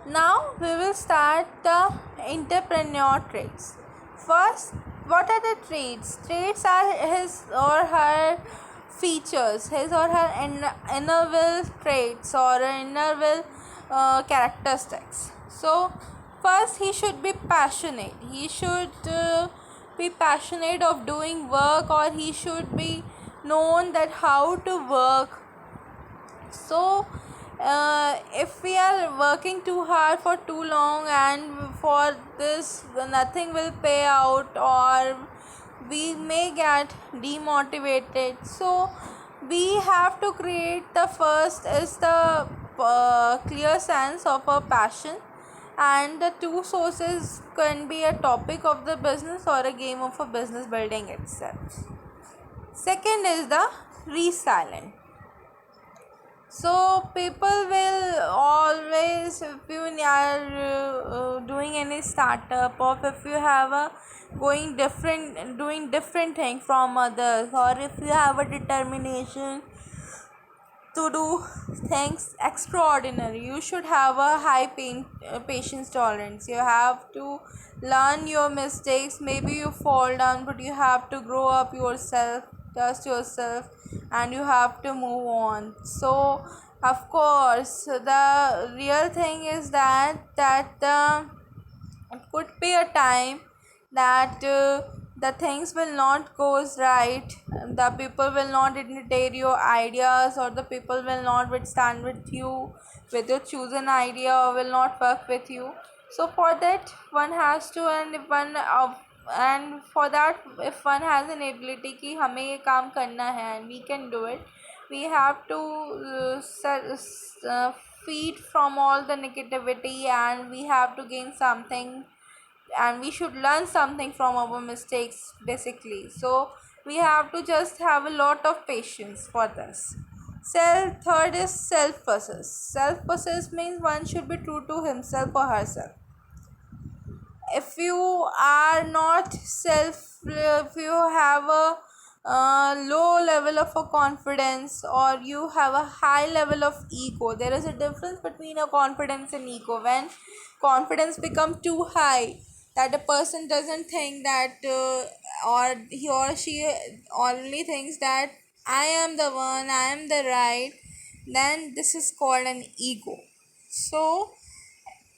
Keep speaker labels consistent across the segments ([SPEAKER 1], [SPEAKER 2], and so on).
[SPEAKER 1] Now we will start the entrepreneur traits. First, what are the traits? Traits are his or her features, his or her inner will traits or inner will characteristics. So, first he should be passionate. He should be passionate of doing work, or he should be known that how to work. So if we are working too hard for too long and for this nothing will pay out, or we may get demotivated, so we have to create the first is the clear sense of a passion, and the two sources can be a topic of the business or a game of a business building itself. Second is the resilient. So people will always, if you are doing any startup, or if you have a doing different thing from others, or if you have a determination to do things extraordinary, you should have a high patience tolerance. You have to learn your mistakes. Maybe you fall down, but you have to grow up yourself, trust yourself, and you have to move on. So of course the real thing is that it could be a time that the things will not goes right, the people will not entertain your ideas, or the people will not withstand with your chosen idea, or will not work with you. So for that one has to, and for that, if one has an ability कि हमें ये काम करना है and we can do it, we have to feed from all the negativity, and we have to gain something, and we should learn something from our mistakes basically. So we have to just have a lot of patience for this. Third is self possess. Self possess means one should be true to himself or herself. If you are not if you have a low level of a confidence, or you have a high level of ego, there is a difference between a confidence and ego. When confidence become too high, that a person doesn't think that or he or she only thinks that I am the one, I am the right, then this is called an ego. So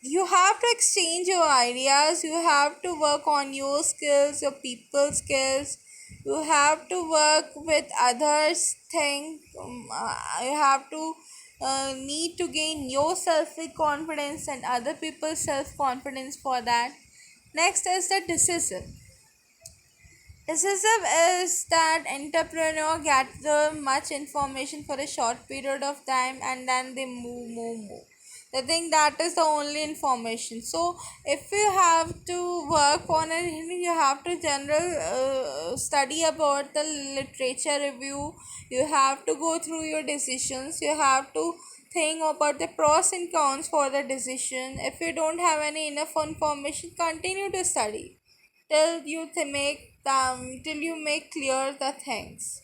[SPEAKER 1] you have to exchange your ideas, you have to work on your skills, your people skills, you have to work with others thing, you have to need to gain your self confidence and other people's self confidence for that. Next is the decisive. Decisive is that entrepreneur gather much information for a short period of time, and then they move. They think that is the only information. So if you have to work on it, you have to general study about the literature review. You have to go through your decisions. You have to think about the pros and cons for the decision. If you don't have any enough information, continue to study till you make clear the things.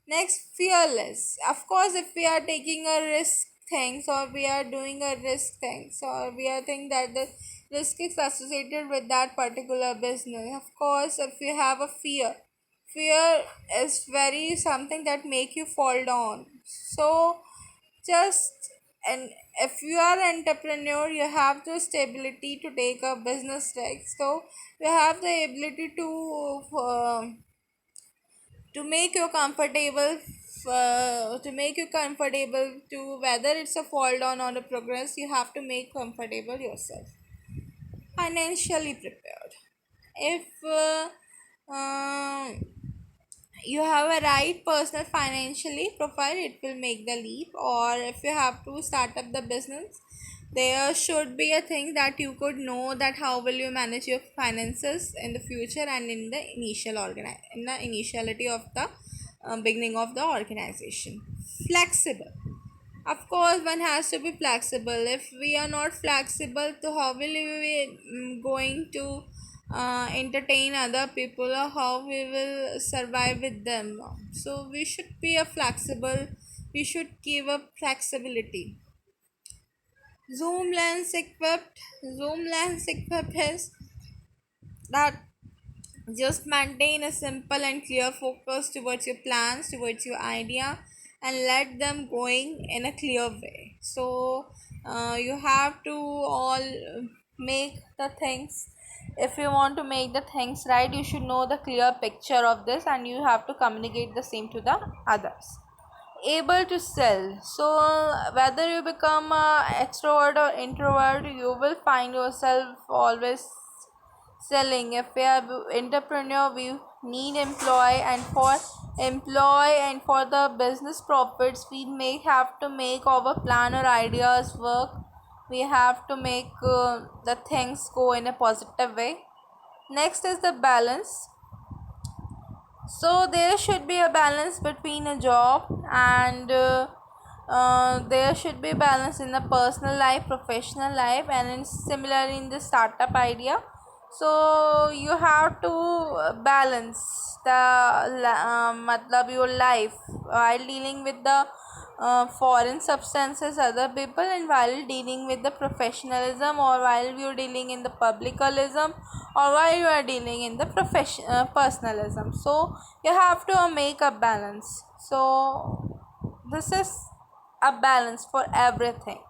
[SPEAKER 1] Next, fearless. Of course, if we are taking a risk things, or we are doing a risk things, or we are thinking that the risk is associated with that particular business. Of course, if you have a fear is very something that make you fall down. So just, and if you are an entrepreneur, you have the stability to take a business risk. So you have the ability to make you comfortable, to whether it's a fall down or a progress, you have to make comfortable yourself. Financially prepared. If you have a right personal financially profile, it will make the leap. Or if you have to start up the business, there should be a thing that you could know that how will you manage your finances in the future, and in the in the initiality of the beginning of the organization. Flexible. Of course, one has to be flexible. If we are not flexible, so how will we be going to entertain other people, or how we will survive with them? So we should be a flexible. We should give up flexibility. Zoom lens equipped is that just maintain a simple and clear focus towards your plans, towards your idea, and let them going in a clear way. So you have to all make the things. If you want to make the things right, you should know the clear picture of this, and you have to communicate the same to the others. Able to sell. So whether you become a extrovert or introvert, you will find yourself always selling. If we are entrepreneur, we need employ and for the business profits, we may have to make our plan or ideas work. We have to make the things go in a positive way. Next is the balance. So there should be a balance between a job and there should be balance in the personal life, professional life, and in similarly in the startup idea. So you have to balance matlab your life while dealing with the foreign substances, other people, and while dealing with the professionalism, or while you're dealing in the publicalism, or while you are dealing in the personalism. So you have to make a balance. So this is a balance for everything.